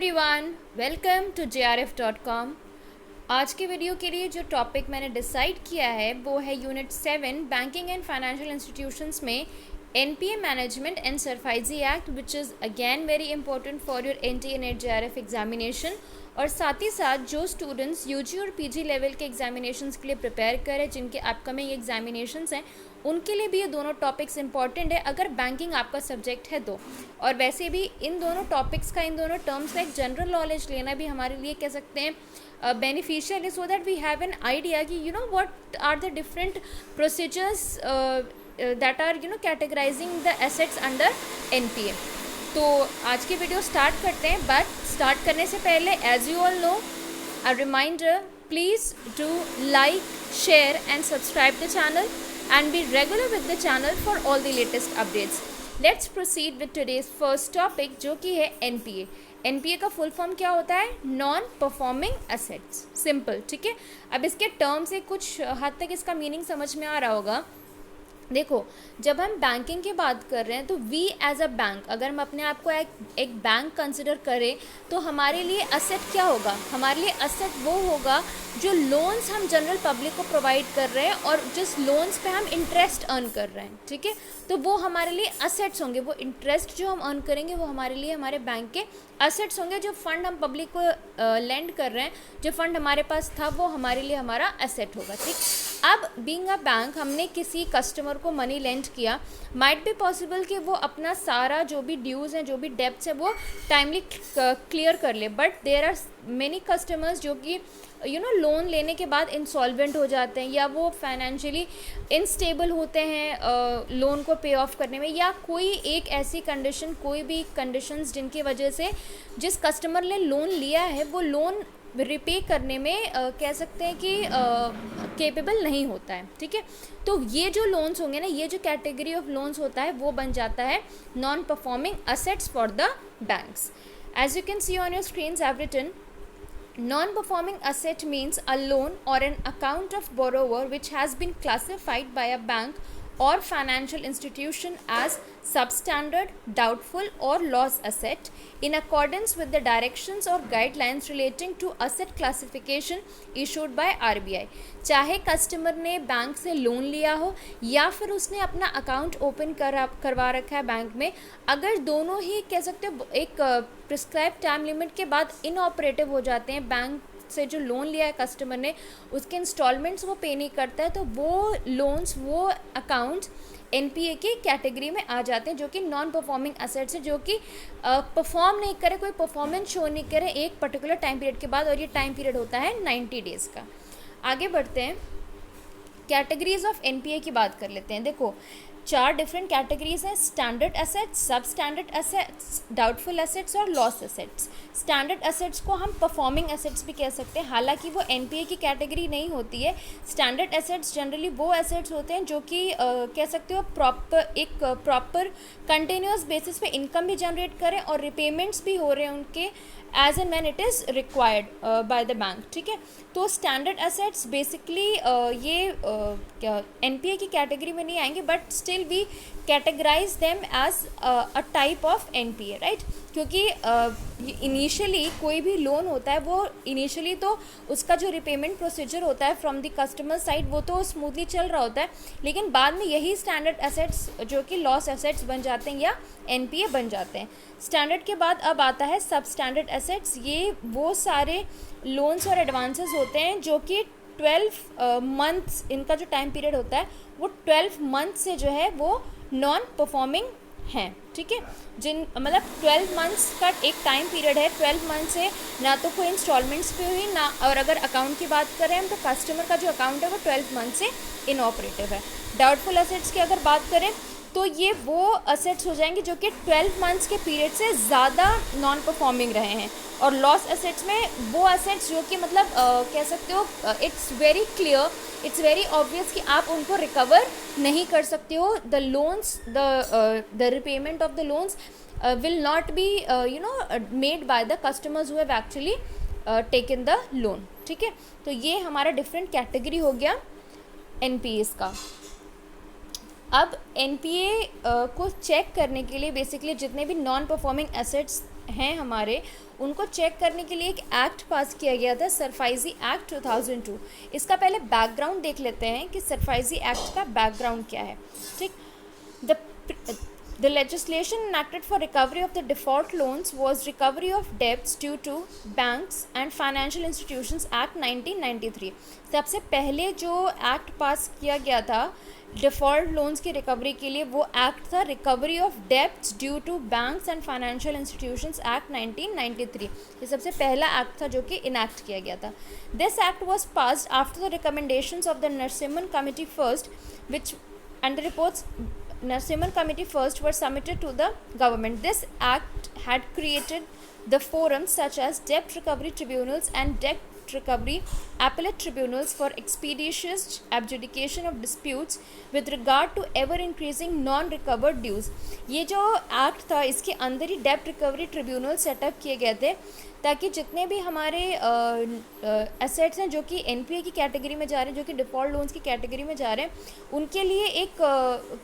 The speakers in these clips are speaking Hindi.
Everyone, welcome to JRF.com। आज के वीडियो के लिए जो टॉपिक मैंने डिसाइड किया है वो है unit 7 banking and financial institutions में NPA management and SARFAESI act, which is again very important for your NTA NET JRF examination. और साथ ही साथ जो स्टूडेंट्स UG और PG लेवल के एग्जामिनेशंस के लिए प्रिपेयर करें, जिनके अपकमिंग एग्जामिनेशंस हैं, उनके लिए भी ये दोनों टॉपिक्स इंपॉर्टेंट है अगर बैंकिंग आपका सब्जेक्ट है तो। और वैसे भी इन दोनों टॉपिक्स का, इन दोनों टर्म्स का एक जनरल नॉलेज लेना भी हमारे लिए कह सकते हैं बेनिफिशियल है, so that we have an idea कि you know what are the different procedures that are categorizing the assets under NPA। तो आज की वीडियो स्टार्ट करते हैं, बट स्टार्ट करने से पहले as you all know, a reminder, please do like, share and subscribe the channel and be regular with the channel for all the latest updates. Let's proceed with today's first topic, जो कि है NPA। NPA का फुल फॉर्म क्या होता है? Non performing assets. सिंपल, ठीक है। अब इसके टर्म से कुछ हद तक इसका मीनिंग समझ में आ रहा होगा। देखो, जब हम बैंकिंग की बात कर रहे हैं तो वी एज अ बैंक, अगर हम अपने आप को एक बैंक कंसिडर करें तो हमारे लिए असेट क्या होगा? हमारे लिए असेट वो होगा जो लोन्स हम जनरल पब्लिक को प्रोवाइड कर रहे हैं और जिस लोन्स पे हम इंटरेस्ट अर्न कर रहे हैं, ठीक है। तो वो हमारे लिए असेट्स होंगे। वो इंटरेस्ट जो हम अर्न करेंगे वो हमारे लिए हमारे बैंक के असेट्स होंगे। जो फंड हम पब्लिक को लेंड कर रहे हैं, जो फंड हमारे पास था, वो हमारे लिए हमारा असेट होगा, ठीक। अब बीइंग अ बैंक, हमने किसी कस्टमर को मनी लेंड किया, माइट बी पॉसिबल कि वो अपना सारा जो भी ड्यूज़ हैं, जो भी डेब्ट्स है, वो टाइमली क्लियर कर ले। But there are many customers जो कि लोन लेने के बाद इंसॉल्वेंट हो जाते हैं, या वो फाइनेंशियली इनस्टेबल होते हैं लोन को पे ऑफ करने में, या कोई एक ऐसी कंडीशन, कोई भी कंडीशंस जिनकी वजह से जिस कस्टमर ने लोन लिया है वो लोन रिपे करने में कह सकते हैं कि केपेबल नहीं होता है, ठीक है। तो ये जो लोन्स होंगे ना, ये जो कैटेगरी ऑफ लोन्स होता है वो बन जाता है non performing assets for the banks. As you can see on your screens, I have written non-performing asset means a loan or an account of borrower which has been classified by a bank or financial institution as substandard, doubtful or loss asset in accordance with the directions or guidelines relating to asset classification issued by RBI। चाहे कस्टमर ने बैंक से लोन लिया हो या फिर उसने अपना अकाउंट ओपन करवा रखा है बैंक में, अगर दोनों ही कह सकते हो एक प्रिस्क्राइब टाइम लिमिट के बाद इनऑपरेटिव हो जाते हैं, बैंक से जो लोन लिया है कस्टमर ने उसके इंस्टॉलमेंट्स वो पे नहीं करता है, तो वो लोन्स, वो अकाउंट्स NPA की कैटेगरी में आ जाते हैं, जो कि नॉन परफॉर्मिंग एसेट्स है, जो कि परफॉर्म नहीं करे, कोई परफॉर्मेंस शो नहीं करे एक पर्टिकुलर टाइम पीरियड के बाद, और ये टाइम पीरियड होता है 90 डेज़ का। आगे बढ़ते हैं, कैटेगरीज ऑफ NPA की बात कर लेते हैं। देखो, 4 डिफरेंट कैटेगरीज हैं: स्टैंडर्ड एसेट्स, सब स्टैंडर्ड एसेट्स, डाउटफुल एसेट्स और लॉस एसेट्स। स्टैंडर्ड एसेट्स को हम परफॉर्मिंग एसेट्स भी कह सकते हैं, हालांकि वो NPA की कैटेगरी नहीं होती है। स्टैंडर्ड एसेट्स जनरली वो एसेट्स होते हैं जो कि कह सकते हो प्रॉपर कंटिन्यूस बेसिस पे इनकम भी जनरेट करें और रिपेमेंट्स भी हो रहे हैं उनके as and when it is required by the bank, ठीक है। तो स्टैंडर्ड एसेट्स बेसिकली ये NPA की कैटेगरी में नहीं आएंगे, but still we categorise them as a type of NPA, right. क्योंकि इनिशियली कोई भी लोन होता है, वो इनिशियली तो उसका जो रिपेमेंट प्रोसीजर होता है फ्रॉम द कस्टमर साइड वो तो स्मूथली चल रहा होता है, लेकिन बाद में यही स्टैंडर्ड एसेट्स जो कि लॉस एसेट्स बन जाते हैं या NPA बन जाते हैं। स्टैंडर्ड के बाद अब आता है सब स्टैंडर्ड एसेट्स। ये वो सारे लोन्स और एडवांसेस होते हैं जो कि 12 मंथ्स, इनका जो टाइम पीरियड होता है वो 12 मंथ से जो है वो नॉन परफॉर्मिंग हैं, ठीक है। जिन मतलब 12 मंथ्स का एक टाइम पीरियड है, 12 मंथ से ना तो कोई इंस्टॉलमेंट्स पे हुई ना, और अगर अकाउंट की बात करें हम तो कस्टमर का जो अकाउंट है वो 12 मंथ से इनऑपरेटिव है। डाउटफुल एसेट्स की अगर बात करें तो ये वो असेट्स हो जाएंगे जो कि 12 मंथ्स के पीरियड से ज़्यादा नॉन परफॉर्मिंग रहे हैं। और लॉस एसेट्स में वो एसेट्स जो कि मतलब कह सकते हो it's very clear, it's very obvious कि आप उनको रिकवर नहीं कर सकते हो। The loans, the repayment of the loans will not be made by the customers who have actually taken the loan, ठीक है। तो ये हमारा डिफरेंट कैटेगरी हो गया NPAs का। अब NPA को चेक करने के लिए बेसिकली जितने भी नॉन परफॉर्मिंग एसेट्स हैं हमारे, उनको चेक करने के लिए एक एक्ट पास किया गया था, सरफाइजी एक्ट 2002। इसका पहले बैकग्राउंड देख लेते हैं कि सरफाइजी एक्ट का बैकग्राउंड क्या है। ठीक, The legislation enacted for recovery of the default loans was Recovery of Debts Due to Banks and Financial Institutions Act 1993। सबसे पहले जो एक्ट पास किया गया था डिफ़ॉल्ट लोन्स की रिकवरी के लिए, वो एक्ट था recovery of debts due to banks and financial institutions act 1993। ये सबसे पहला एक्ट था जो कि इनैक्ट किया गया था। This act was passed after the recommendations of the Narasimhan committee first, which and the reports Narasimhan Committee first were submitted to the government. This act had created the forums such as debt recovery tribunals and debt recovery appellate tribunals for expeditious adjudication of disputes with regard to ever increasing non-recovered dues। ये जो एक्ट था इसके अंदर ही डेप्ट रिकवरी ट्रिब्यूनल सेटअप किए गए थे ताकि जितने भी हमारे एसेट्स हैं जो कि एनपीए की कैटेगरी में जा रहे हैं, जो कि डिफ़ॉल्ट लोन्स की कैटेगरी में जा रहे हैं, उनके लिए एक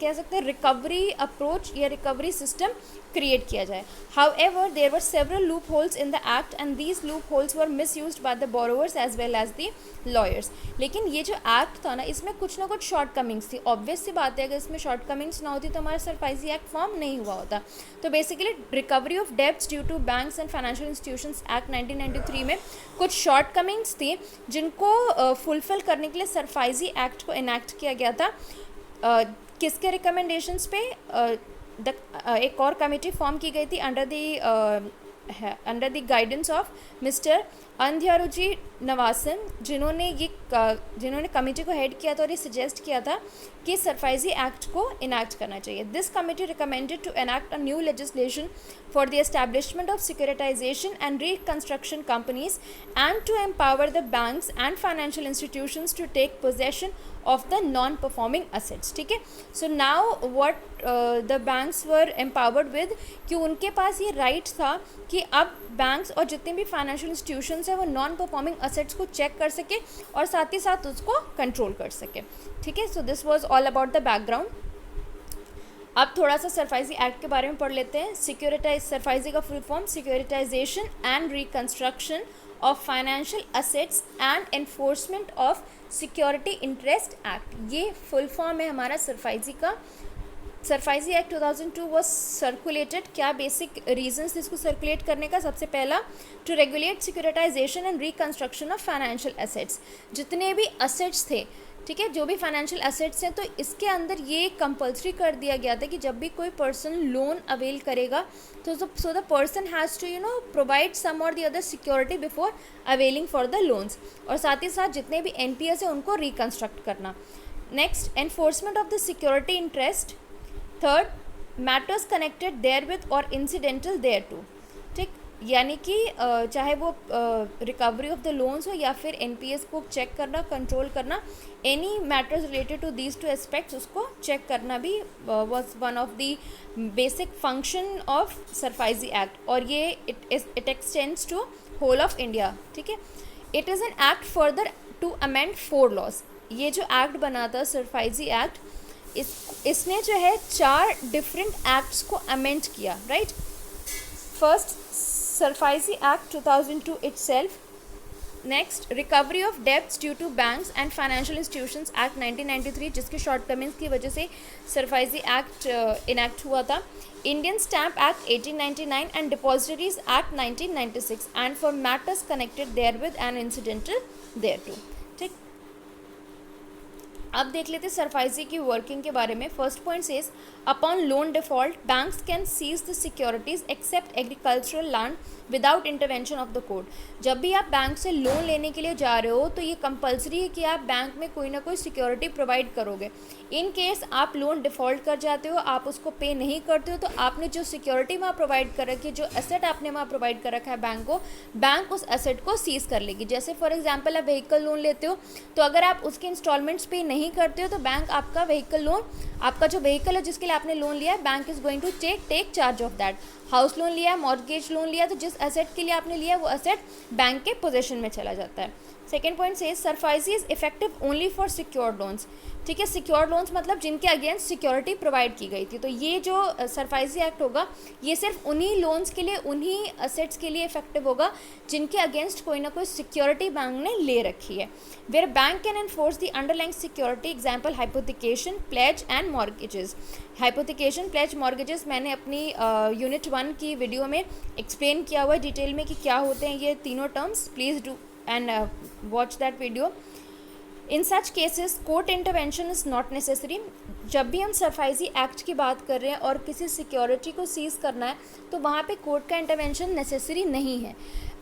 कह सकते हैं रिकवरी अप्रोच या रिकवरी सिस्टम क्रिएट किया जाए। However there were several loopholes in the act and these loopholes were misused by the borrowers as well as the lawyers. लेकिन ये जो एक्ट था ना, इसमें कुछ ना कुछ शॉर्ट कमिंग्स थी। ऑब्वियस सी बात है, अगर इसमें शॉर्ट कमिंग्स ना होती तो हमारा सरफाइजी एक्ट फॉर्म नहीं हुआ होता। तो basically recovery of debts due to banks and financial institutions act 1993 में कुछ शॉर्ट कमिंग्स थी जिनको फुलफिल करने के लिए सरफाइजी एक्ट को इनैक्ट किया गया था। किसके रिकमेंडेशंस पे? एक और कमेटी फॉर्म की गई थी under the guidance of mister अंध्यारुजी नवासन, जिन्होंने कमेटी को हेड किया था और ये सजेस्ट किया था कि सरफाइजी एक्ट को इनैक्ट करना चाहिए। This committee recommended to enact a new legislation for the establishment of securitisation and reconstruction companies and to empower the banks and financial institutions to take possession of the non performing assets. ठीक है, so now what the banks were empowered with, कि उनके पास ये राइट था कि अब बैंक्स और जितने भी फाइनेंशियल इंस्टीट्यूशंस हैं वो नॉन परफॉर्मिंग असेट्स को चेक कर सके और साथ ही साथ उसको कंट्रोल कर सके। ठीक है, so this was all about the background. अब थोड़ा सा सरफाइजी एक्ट के बारे में पढ़ लेते हैं। सरफाइजी का full form securitisation and reconstruction of financial assets and enforcement of security interest act, ये फुल फॉर्म है हमारा सरफाइजी का। SARFAESI act 2002 was circulated. क्या बेसिक रीजंस इसको सर्कुलेट करने का? सबसे पहला, to regulate securitisation and reconstruction of financial assets. जितने भी असेट्स थे, ठीक है, जो भी फाइनेंशियल एसेट्स हैं, तो इसके अंदर ये कंपल्सरी कर दिया गया था कि जब भी कोई पर्सन लोन अवेल करेगा तो so the person has to provide some or the other security before availing for the loans, और साथ ही साथ जितने भी एनपीएस है उनको रिकंस्ट्रक्ट करना। Next, enforcement of the security interest. Third, matters connected therewith और इंसिडेंटल देयर टू। ठीक, यानी कि चाहे वो रिकवरी ऑफ द लोन्स हो या फिर एनपीएस को चेक करना, कंट्रोल करना, any matters related to these two aspects, उसको चेक करना भी was one of the basic function of SARFAESI act, और ये it extends to whole of India. ठीक है, it is an act further to amend 4 laws. ये जो एक्ट बना था सरफाइजी एक्ट, इसने जो है 4 डिफरेंट एक्ट्स को अमेंड किया, right. First, SARFAESI act 2002 itself. Next, recovery of debts due to banks and financial institutions act 1993, जिसके शॉर्टकमिंग्स की वजह से सरफाइजी एक्ट इनैक्ट हुआ था। Indian stamp act 1899 and depositories act 1996 and for matters connected therewith and incidental thereto. ठीक, अब देख लेते सरफाइजी की वर्किंग के बारे में। First point says, upon loan default banks can seize the securities except agricultural land without intervention of the court. जब भी आप बैंक से लोन लेने के लिए जा रहे हो तो ये कंपलसरी है कि आप बैंक में कोई ना कोई सिक्योरिटी प्रोवाइड करोगे। इन केस आप लोन डिफ़ॉल्ट कर जाते हो, आप उसको पे नहीं करते हो, तो आपने जो सिक्योरिटी वहाँ प्रोवाइड कर रखी है, जो एसेट आपने वहाँ प्रोवाइड कर रखा है बैंक को, बैंक उस एसेट को सीज कर लेगी। जैसे फॉर एग्जांपल आप व्हीकल लोन लेते हो, तो अगर आप उसके इंस्टॉलमेंट्स पे नहीं करते हो तो बैंक आपका व्हीकल लोन, आपका जो व्हीकल है जिसके लिए आपने लोन लिया है, bank is going to take charge of that. House loan लिया, मॉर्गेज लोन लिया, तो जिस एसेट के लिए आपने लिया वो एसेट बैंक के पोजेशन में चला जाता है। सेकेंड पॉइंट से SARFAESI is effective only for secured loans. ठीक है, सिक्योर्ड लोन्स मतलब जिनके अगेंस्ट सिक्योरिटी प्रोवाइड की गई थी। तो ये जो सरफाइजी एक्ट होगा ये सिर्फ उन्हीं लोन्स के लिए, उन्हीं असेट्स के लिए इफेक्टिव होगा जिनके अगेंस्ट कोई ना कोई सिक्योरिटी बैंक ने ले रखी है। Where bank can enforce the underlying security, example hypothecation, pledge and mortgages. Hypothecation, pledge, mortgages मैंने अपनी यूनिट 1 की वीडियो में एक्सप्लेन किया हुआ है डिटेल में कि क्या होते हैं ये तीनों terms. Please do and watch that video. In such cases court intervention is not necessary. जब भी हम सरफाइजी एक्ट की बात कर रहे हैं और किसी सिक्योरिटी को सीज करना है तो वहाँ पे कोर्ट का इंटरवेंशन नेसेसरी नहीं है।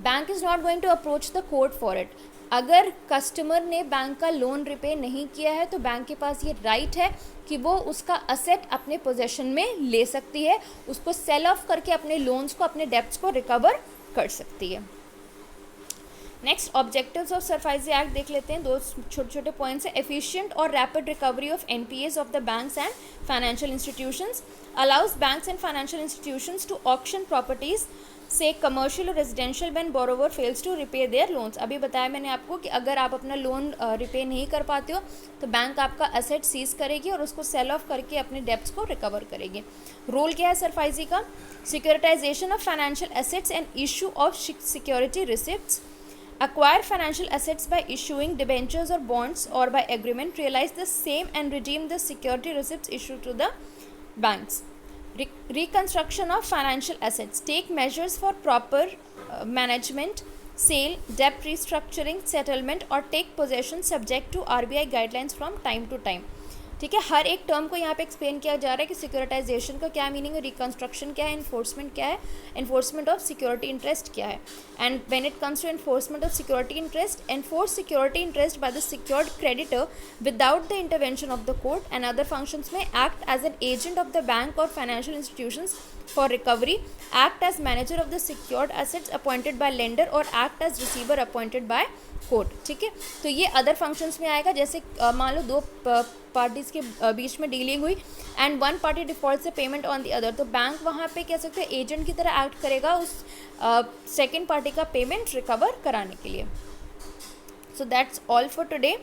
Bank is not going to approach the court for it. अगर कस्टमर ने बैंक का लोन रिपे नहीं किया है तो बैंक के पास ये राइट है कि वो उसका असेट अपने पोजेशन में ले सकती है, उसको सेल ऑफ करके अपने लोन्स को, अपने डेब्ट्स को रिकवर कर सकती है। Next, objectives of SARFAESI act देख लेते हैं। 2 छोटे छोटे पॉइंट्स हैं। एफिशिएंट और rapid recovery of NPAs of the banks and financial institutions, allows banks and financial institutions to auction properties से कमर्शियल और residential when borrower fails to repay their loans. अभी बताया मैंने आपको कि अगर आप अपना लोन रिपे नहीं कर पाते हो तो बैंक आपका एसेट सीज करेगी और उसको सेल ऑफ करके अपने डेब्ट्स को रिकवर करेगी। रोल क्या है सरफाइजी का? Securitisation of financial assets and issue of security receipts, acquire financial assets by issuing debentures or bonds or by agreement, realize the same and redeem the security receipts issued to the banks. Reconstruction of financial assets, take measures for proper management, sale, debt restructuring, settlement or take possession subject to RBI guidelines from time to time. ठीक है, हर एक टर्म को यहाँ पे एक्सप्लेन किया जा रहा है कि सिक्योरिटाइजेशन का क्या मीनिंग है, रिकंस्ट्रक्शन क्या है, इन्फोर्समेंट क्या है, इन्फोर्समेंट ऑफ सिक्योरिटी इंटरेस्ट क्या है। And when it comes to enforcement of security interest, enforce security interest by the secured creditor without the intervention of the court and other functions में act as an agent of the bank और financial institutions for recovery, act as manager of the secured assets appointed by lender or act as receiver appointed by court। ठीक है, तो ये अदर फंक्शंस में आएगा। जैसे मान लो 2 पार्टीज़ के बीच में डीलिंग हुई एंड वन पार्टी डिफॉल्ट से पेमेंट ऑन द अदर, तो बैंक वहाँ पे कह सकते हैं एजेंट की तरह एक्ट करेगा उस सेकेंड पार्टी का पेमेंट रिकवर कराने के लिए। So that's all for today.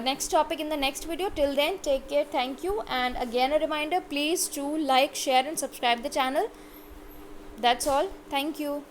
Next topic in the next video. Till then, take care. Thank you. And again a reminder, please do like, share and subscribe the channel. That's all. Thank you.